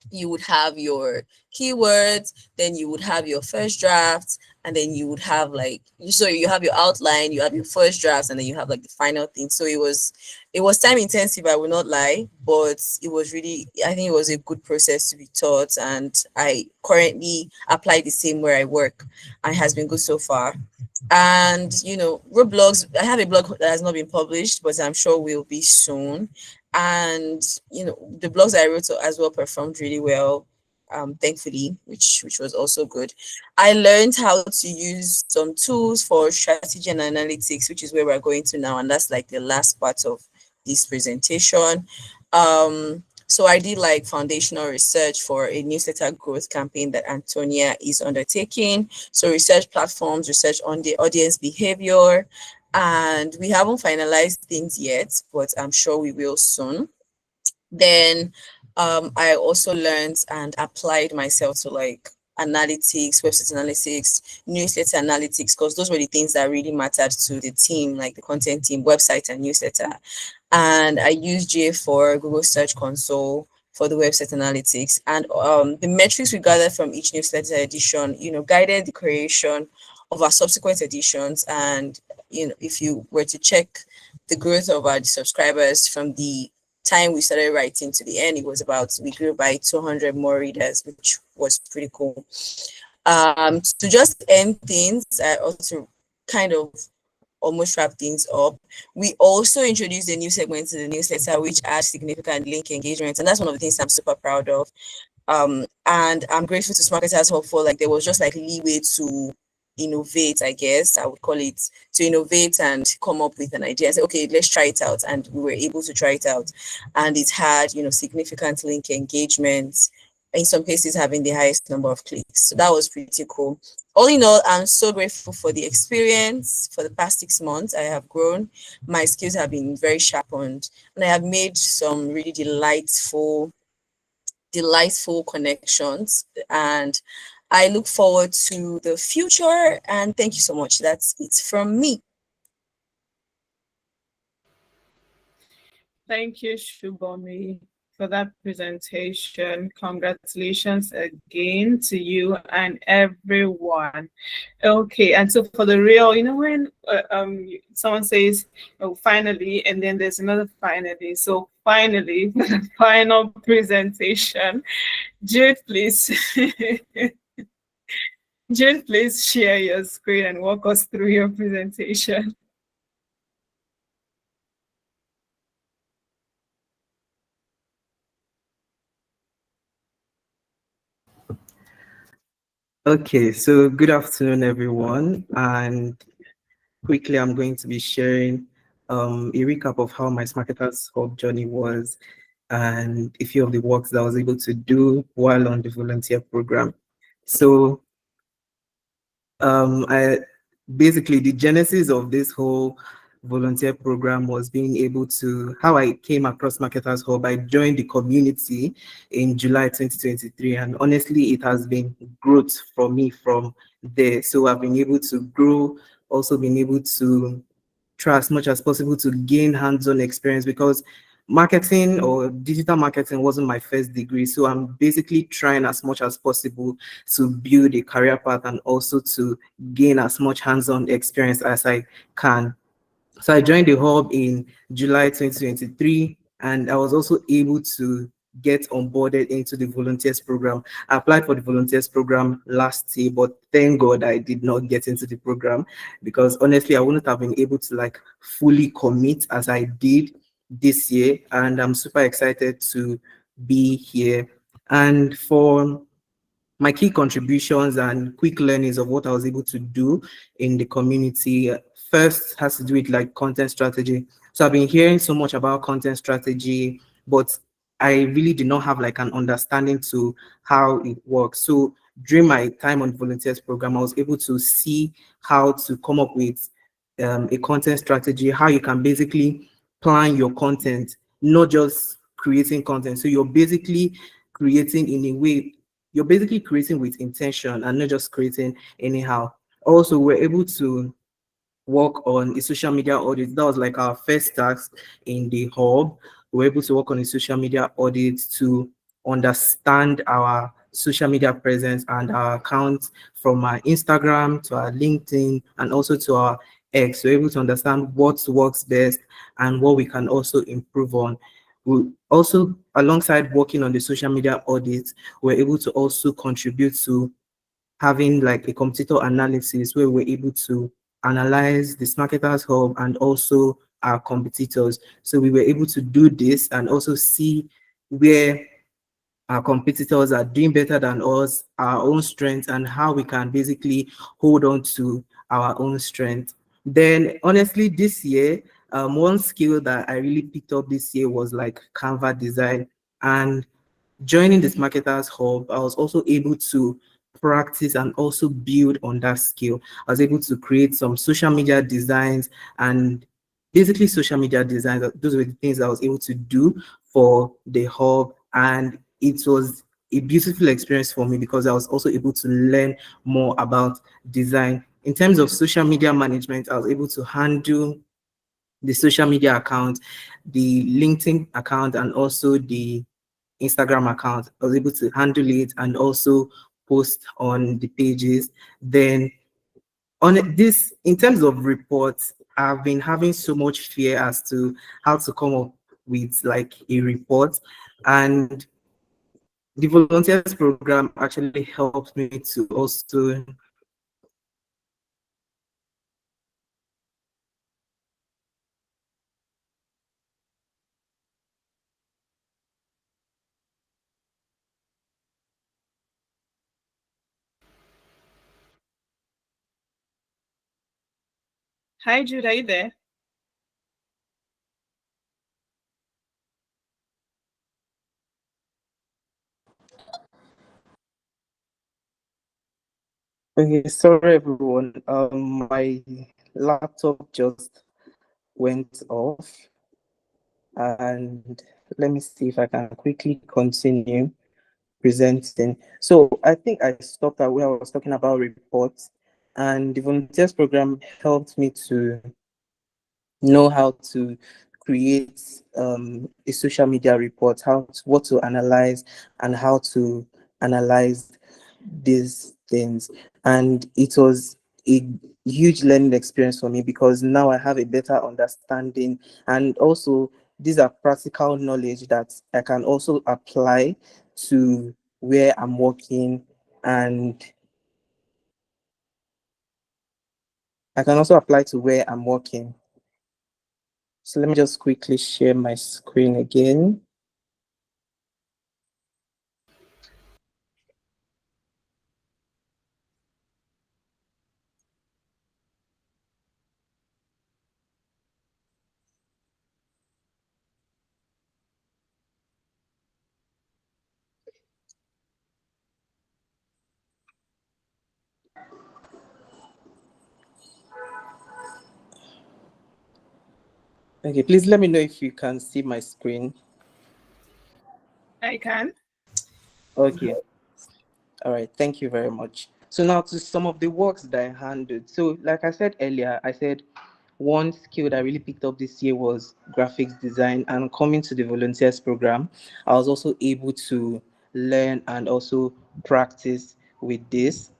you would have your keywords, then you would have your first draft, and then you would have like, so you have your outline, you have your first drafts, and then you have like the final thing. So it was time intensive, I will not lie, but it was really, I think it was a good process to be taught, and I currently apply the same where I work, and it has been good so far. And wrote blogs. I have a blog that has not been published, but I'm sure will be soon. And the blogs I wrote as well performed really well, thankfully, which was also good. I learned how to use some tools for strategy and analytics, which is where we're going to now, and that's like the last part of this presentation. So I did like foundational research for a newsletter growth campaign that Antonia is undertaking. So research platforms, research on the audience behavior, and we haven't finalized things yet, but I'm sure we will soon. Then I also learned and applied myself to like analytics, website analytics, newsletter analytics, because those were the things that really mattered to the team, like the content team, website and newsletter. And I used GA4, Google Search Console, for the website analytics. And the metrics we gathered from each newsletter edition, guided the creation of our subsequent editions. And if you were to check the growth of our subscribers from the time we started writing to the end, we grew by 200 more readers, which was pretty cool. To just end things, I also kind of almost wrap things up. We also introduced a new segment to the newsletter, which adds significant link engagement, and that's one of the things I'm super proud of. And I'm grateful to Smarketers Hub for like there was just like leeway to innovate, I guess I would call it, to innovate and come up with an idea and say, okay, let's try it out. And we were able to try it out, and it had significant link engagement, in some cases having the highest number of clicks. So that was pretty cool. All in all, I'm so grateful for the experience. For the past 6 months, I have grown. My skills have been very sharpened, and I have made some really delightful connections. And I look forward to the future. And thank you so much. That's it from me. Thank you, Shubomi, for that presentation. Congratulations again to you and everyone. Okay, and so for the real, when someone says, "Oh, finally," and then there's another finally. So finally, for the final presentation, Jude, please. Jude, please share your screen and walk us through your presentation. Okay, so good afternoon, everyone. And quickly, I'm going to be sharing a recap of how my Smarketers Hub journey was and a few of the works that I was able to do while on the volunteer program. So I basically, the genesis of this whole volunteer program was being able to, how I came across Marketers Hub. I joined the community in July 2023, and honestly, it has been growth for me from there. So I've been able to grow also been able to try as much as possible to gain hands-on experience, because marketing or digital marketing wasn't my first degree. So I'm basically trying as much as possible to build a career path and also to gain as much hands-on experience as I can. So I joined the hub in July 2023, and I was also able to get onboarded into the volunteers program. I applied for the volunteers program last year, but thank God I did not get into the program, because honestly, I wouldn't have been able to like fully commit as I did this year. And I'm super excited to be here. And for my key contributions and quick learnings of what I was able to do in the community, first has to do with like content strategy. So I've been hearing so much about content strategy, but I really did not have like an understanding to how it works. So during my time on volunteers program, I was able to see how to come up with a content strategy, how you can basically plan your content, not just creating content. So you're basically creating in a way, you're basically creating with intention and not just creating anyhow. Also, we're able to work on a social media audit. That was like our first task in the hub. We were able to work on a social media audit to understand our social media presence and our accounts, from our Instagram to our LinkedIn and also to our X. We're able to understand what works best and what we can also improve on. We also, alongside working on the social media audits, we're able to also contribute to having like a competitor analysis, where we're able to analyze the marketers hub and also our competitors. So we were able to do this and also see where our competitors are doing better than us, our own strengths, and how we can basically hold on to our own strength. Then honestly, this year, one skill that I really picked up this year was like Canva design. And joining this marketers hub, I was also able to practice and also build on that skill. I was able to create some social media designs, and basically social media designs, those were the things I was able to do for the hub. And it was a beautiful experience for me because I was also able to learn more about design. In terms of social media management, I was able to handle the social media account, the LinkedIn account, and also the Instagram account. I was able to handle it and also post on the pages. Then this, in terms of reports, I've been having so much fear as to how to come up with like a report. And the volunteers program actually helped me to also Hi, Jude, are you there? Okay, sorry everyone. My laptop just went off, and let me see if I can quickly continue presenting. So I think I stopped at where I was talking about reports, and the volunteers program helped me to know how to create a social media report, what to analyze and how to analyze these things. And it was a huge learning experience for me because now I have a better understanding, and also these are practical knowledge that I can also apply to where I'm working, and I can also apply to where I'm working. So let me just quickly share my screen again. Okay, please let me know if you can see my screen. I can. Okay. All right. Thank you very much. So now to some of the works that I handled. So like I said earlier, I said one skill that I really picked up this year was graphics design. And coming to the volunteers program, I was also able to learn and also practice with this.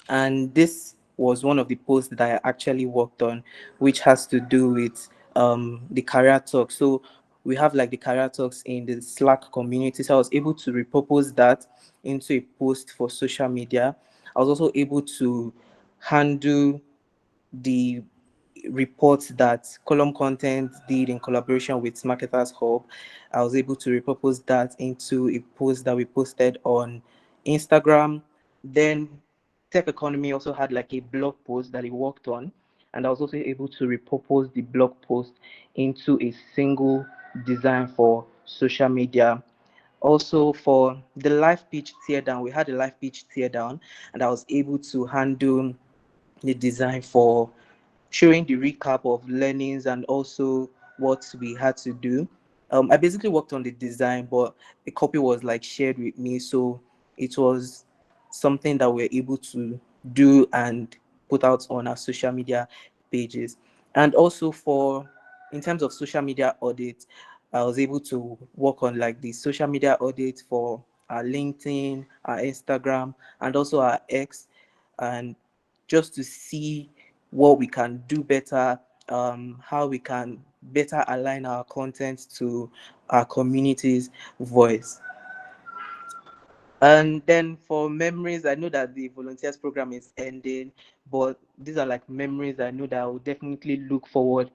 And this was one of the posts that I actually worked on, which has to do with the career talk. So we have like the career talks in the Slack community. So I was able to repurpose that into a post for social media. I was also able to handle the reports that Column Content did in collaboration with Marketers Hub. I was able to repurpose that into a post that we posted on Instagram. Then Tech Economy also had like a blog post that he worked on, and I was also able to repurpose the blog post into a single design for social media. Also, for the live pitch teardown, we had a live pitch teardown, and I was able to handle the design for showing the recap of learnings and also what we had to do. I basically worked on the design, but a copy was like shared with me, so it was something that we're able to do and put out on our social media pages. And also for in terms of social media audit, I was able to work on like the social media audit for our LinkedIn, our Instagram, and also our X, and just to see what we can do better, how we can better align our content to our community's voice. And then for memories, I know that the volunteers program is ending, but these are like memories I know that I will definitely look forward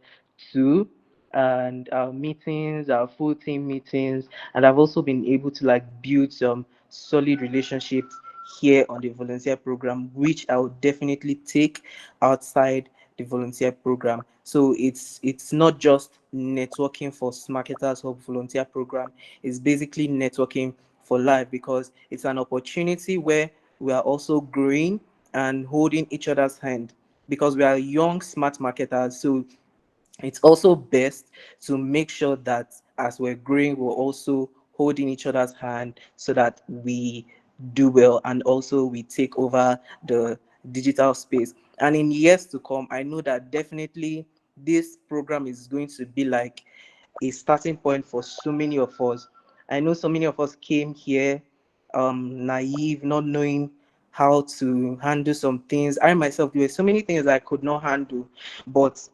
to. And our meetings, our full team meetings, and I've also been able to like build some solid relationships here on the volunteer program, which I would definitely take outside the volunteer program. So it's not just networking for Marketers Hub volunteer program, it's basically networking for life, because it's an opportunity where we are also growing and holding each other's hand, because we are young smart marketers. So it's also best to make sure that as we're growing, we're also holding each other's hand so that we do well and also we take over the digital space. And in years to come, I know that definitely this program is going to be like a starting point for so many of us. I know so many of us came here naive, not knowing how to handle some things. I myself, there were so many things I could not handle, but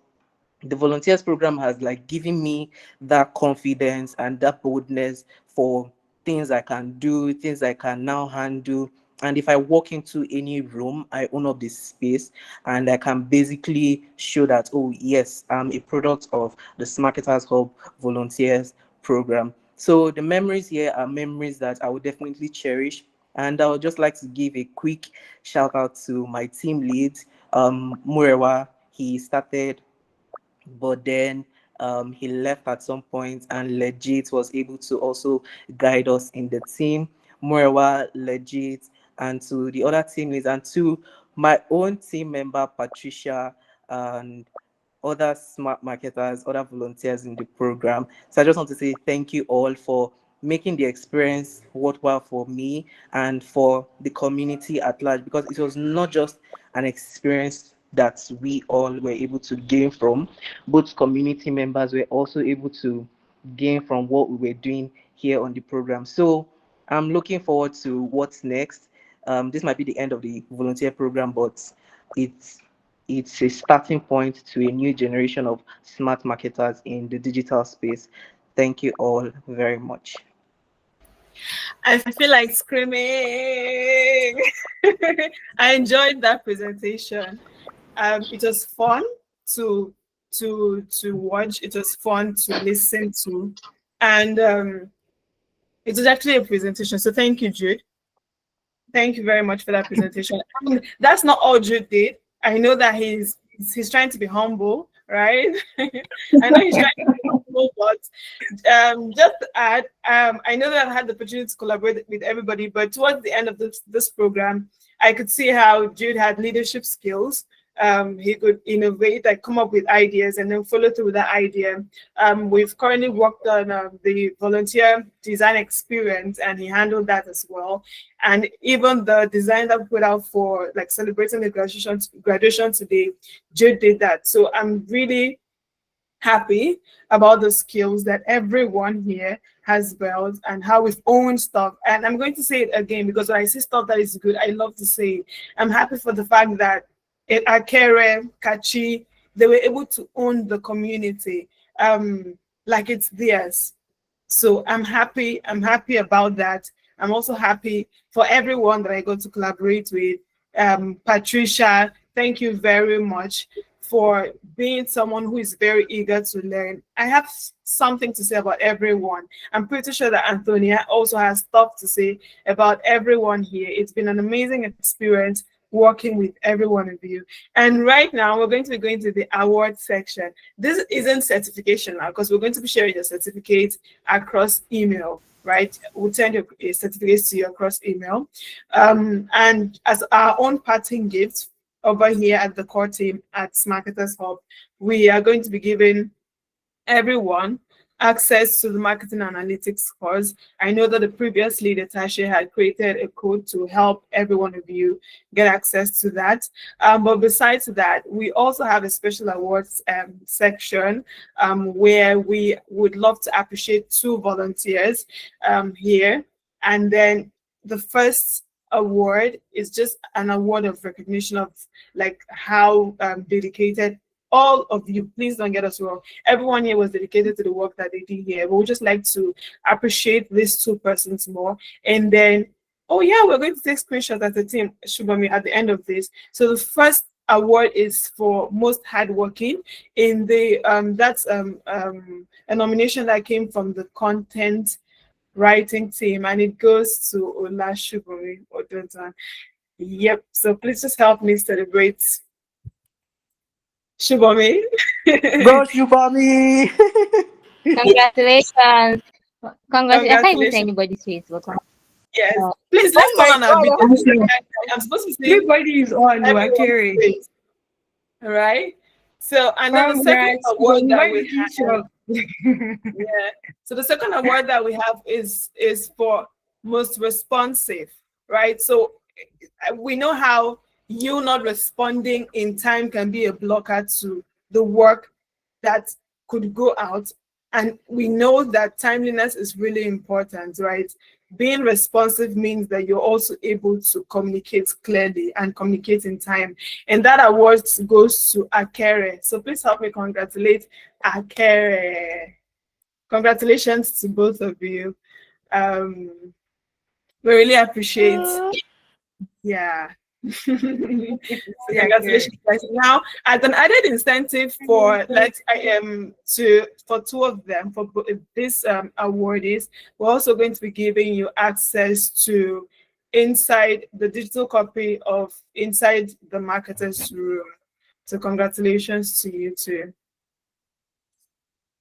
the volunteers program has like given me that confidence and that boldness for things I can do, things I can now handle. And if I walk into any room, I own up this space and I can basically show that, oh, yes, I'm a product of the Marketers Hub volunteers program. So the memories here are memories that I would definitely cherish. And I would just like to give a quick shout out to my team lead, Murewa. He started, but then he left at some point, and Legit was able to also guide us in the team. Morewa, Legit, and to the other team leads, and to my own team member Patricia, and other smart marketers, other volunteers in the program. So I just want to say thank you all for making the experience worthwhile for me and for the community at large, because it was not just an experience that we all were able to gain from. Both community members were also able to gain from what we were doing here on the program. So I'm looking forward to what's next. This might be the end of the volunteer program, but it's it's a starting point to a new generation of smart marketers in the digital space. Thank you all very much. I feel like screaming. I enjoyed that presentation. It was fun to to watch. It was fun to listen to, and it was actually a presentation. So thank you, Jude. Thank you very much for that presentation. And that's not all Jude did. I know that he's trying to be humble, right? I know he's trying to be humble, but just to add, I know that I had the opportunity to collaborate with everybody, but towards the end of this program, I could see how Jude had leadership skills. he could innovate, like come up with ideas and then follow through with that idea. We've currently worked on the volunteer design experience, and he handled that as well. And even the design that we put out for like celebrating the graduation today, Jude did that. So I'm really happy about the skills that everyone here has built and how we've owned stuff. And I'm going to say it again because when I see stuff that is good, I love to say it. I'm happy for the fact that Akere, Kachi, they were able to own the community like it's theirs. So I'm happy. I'm happy about that. I'm also happy for everyone that I got to collaborate with. Patricia, thank you very much for being someone who is very eager to learn. I have something to say about everyone. I'm pretty sure that Antonia also has stuff to say about everyone here. It's been an amazing experience working with every one of you. And right now, we're going to be going to the award section. This isn't certification now because we're going to be sharing your certificate across email, right? We'll send your certificates to you across email. And as our own parting gift over here at the core team at Marketers Hub, we are going to be giving everyone access to the marketing analytics course. I know that the previous leader, Tasha, had created a code to help every one of you get access to that. But besides that, we also have a special awards section where we would love to appreciate 2 volunteers here. And then the first award is just an award of recognition of like how dedicated all of you, please don't get us wrong. Everyone here was dedicated to the work that they did here. We would just like to appreciate these 2 persons more. And then, oh yeah, we're going to take screenshots as a team, Shubami, at the end of this. So the first award is for most hardworking in the that's a nomination that came from the content writing team, and it goes to Ola Shubami Odontan. Yep. So please just help me celebrate Shubami. Go Shubami! Congratulations. Congratulations. I can't even say Congratulations. anybody's face, but Yes. uh, Please Oh let's my turn on our God. video. I'm supposed to say Everybody is on everyone's Wakiri. face. All right. So and then the second Congrats. award that Why we did you have, show? yeah. So the second award that we have is for most responsive, right? So we know how you not responding in time can be a blocker to the work that could go out. And we know that timeliness is really important, right? Being responsive means that you're also able to communicate clearly and communicate in time. And that award goes to Akere. So please help me congratulate Akere. Congratulations to both of you. We really appreciate, yeah. So Yeah, Karen. congratulations, guys. Now, as an added incentive for for 2 of them for this awardees, we're also going to be giving you access to inside the digital copy of Inside the Marketers Room. So congratulations to you too.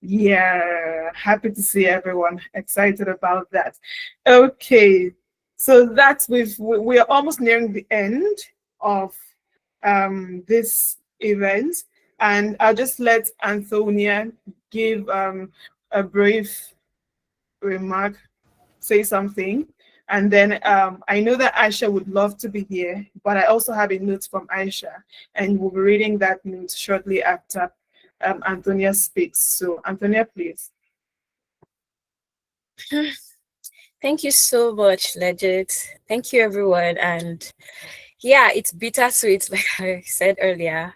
Yeah, happy to see everyone excited about that. Okay, so that's we are almost nearing the end of this event, and I'll just let Antonia give a brief remark, say something, and then I know that Aisha would love to be here, but I also have a note from Aisha, and we'll be reading that note shortly after Antonia speaks. So, Antonia, please. Thank you so much, Legit. Thank you, everyone. And yeah, it's bittersweet, like I said earlier.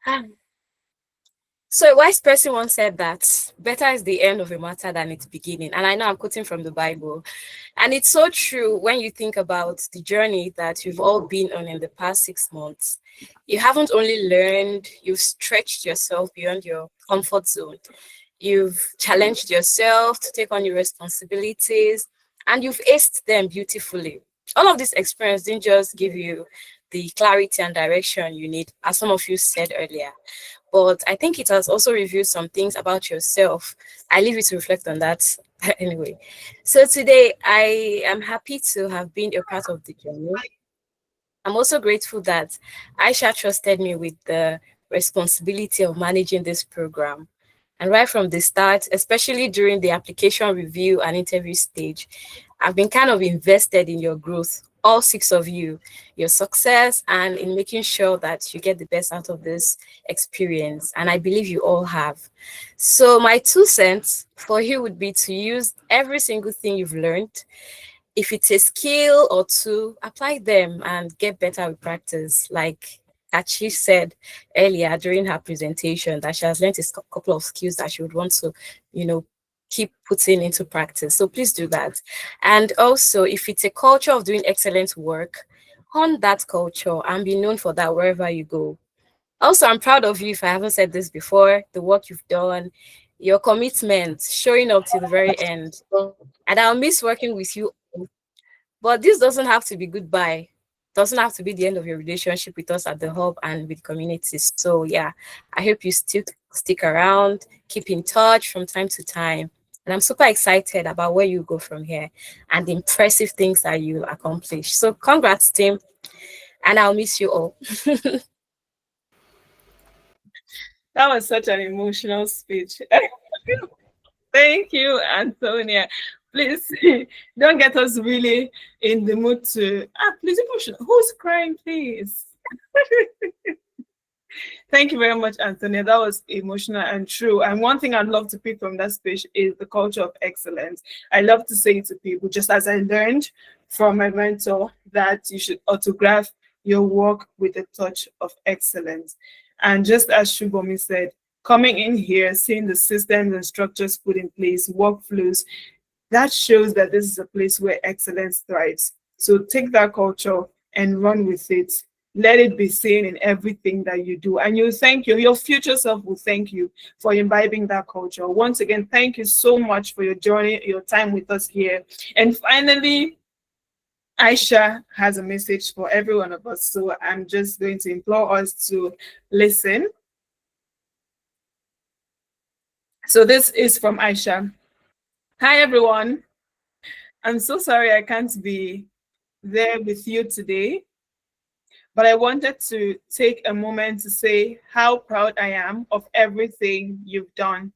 Um, So a wise person once said that better is the end of a matter than its beginning. And I know I'm quoting from the Bible. And it's so true when you think about the journey that you've all been on in the past 6 months. You haven't only learned, you've stretched yourself beyond your comfort zone. You've challenged yourself to take on your responsibilities, and you've aced them beautifully. All of this experience didn't just give you the clarity and direction you need, as some of you said earlier, but I think it has also revealed some things about yourself. I leave you to reflect on that anyway. So today, I am happy to have been a part of the journey. I'm also grateful that Aisha trusted me with the responsibility of managing this program. And right from the start, especially during the application review and interview stage, I've been kind of invested in your growth, all six of you, your success, and in making sure that you get the best out of this experience. And I believe you all have. So, my 2 cents for you would be to use every single thing you've learned. If it's a skill or two, apply them and get better with practice. Like Achi said earlier during her presentation, that she has learned a couple of skills that she would want to, you know, keep putting into practice. So please do that. And also, if it's a culture of doing excellent work, hone that culture and be known for that wherever you go. Also, I'm proud of you, if I haven't said this before, the work you've done, your commitment, showing up to the very end. And I'll miss working with you, but this doesn't have to be goodbye. Doesn't have to be the end of your relationship with us at the hub and with communities. So yeah, I hope you still stick around, keep in touch from time to time. And I'm super excited about where you go from here and the impressive things that you accomplish. So congrats, team. And I'll miss you all. That was such an emotional speech. Thank you, Antonia. Please don't get us really in the mood to please who's crying, please. Thank you very much, Antonia. That was emotional and true. And one thing I'd love to pick from that speech is the culture of excellence. I love to say to people, just as I learned from my mentor, that you should autograph your work with a touch of excellence. And just as Shubomi said, coming in here, seeing the systems and structures put in place, workflows, that shows that this is a place where excellence thrives. So take that culture and run with it. Let it be seen in everything that you do. And you thank you. Your future self will thank you for imbibing that culture. Once again, thank you so much for your journey, your time with us here. And finally, Aisha has a message for every one of us. So I'm just going to implore us to listen. So this is from Aisha. Hi, everyone. I'm so sorry I can't be there with you today, but I wanted to take a moment to say how proud I am of everything you've done.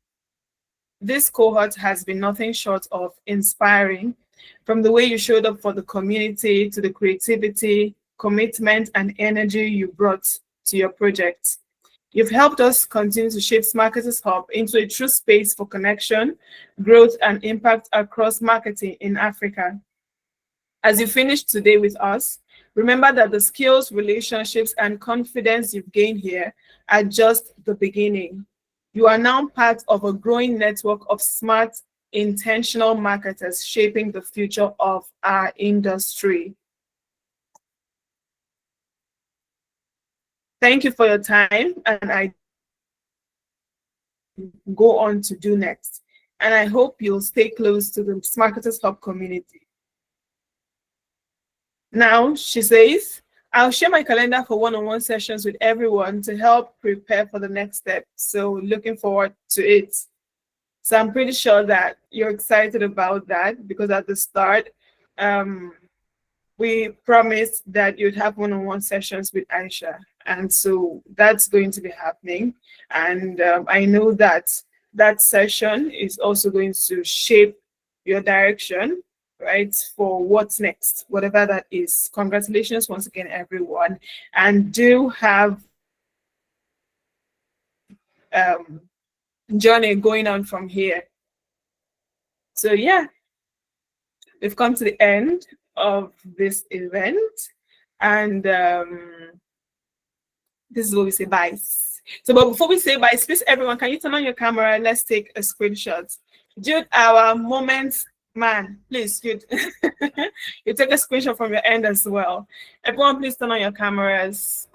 This cohort has been nothing short of inspiring, from the way you showed up for the community to the creativity, commitment, and energy you brought to your project. You've helped us continue to shape Marketers Hub into a true space for connection, growth, and impact across marketing in Africa. As you finish today with us, remember that the skills, relationships, and confidence you've gained here are just the beginning. You are now part of a growing network of smart, intentional marketers shaping the future of our industry. Thank you for your time, and I go on to do next. And I hope you'll stay close to the Marketers Hub community. Now, she says, I'll share my calendar for one-on-one sessions with everyone to help prepare for the next step. So looking forward to it. So I'm pretty sure that you're excited about that, because at the start, we promised that you'd have one-on-one sessions with Aisha. And so that's going to be happening. And I know that that session is also going to shape your direction, right, for what's next, whatever that is. Congratulations once again, everyone. And do have journey going on from here. So yeah, we've come to the end of this event, and this is what we say bye. So, but before we say bye, please, everyone, can you turn on your camera and let's take a screenshot? Jude, our moments man, please, Jude, you take a screenshot from your end as well. Everyone, please turn on your cameras.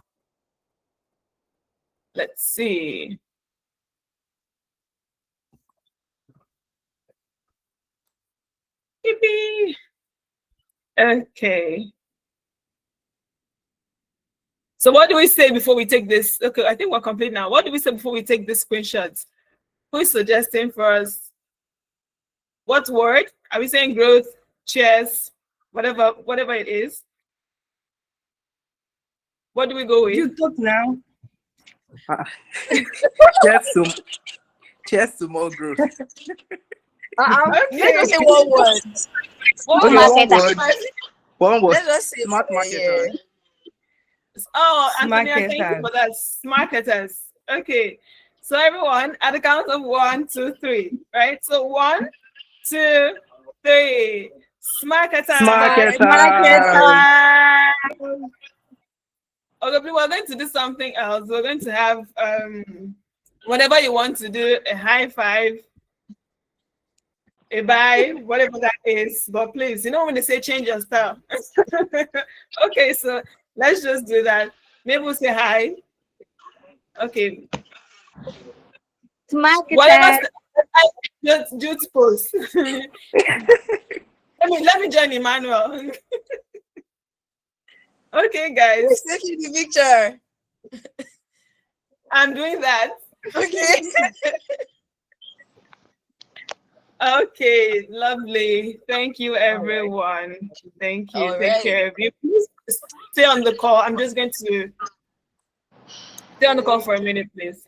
Let's see. Yippee. Okay. So what do we say before we take this? Okay, I think we're complete now. What do we say before we take this screenshot? Who is suggesting for us? What word? Are we saying growth, cheers, whatever it is? What do we go with? You talk now. Cheers to more growth. Let's Okay. just say one word. One Okay, word. one Marketer. word. One word. Let's just say Smart marketer. Oh, Antonia, thank you Marketers. for that. Marketers. Okay. So everyone, at the count of 1, 2, 3, right? So 1, 2, 3. Marketers. Marketer. Okay, we're going to do something else. We're going to have whatever you want to do, a high five, a bye, whatever that is. But please, when they say change your style. Okay, so let's just do that. Maybe we'll say hi. Okay. Whatever Marketer. just post. let me join Emmanuel. Okay, guys. Who's taking the picture? I'm doing that. Okay. Okay, lovely. Thank you, everyone. Thank you. All Take right. care of you. Please stay on the call. I'm just going to stay on the call for a minute, please.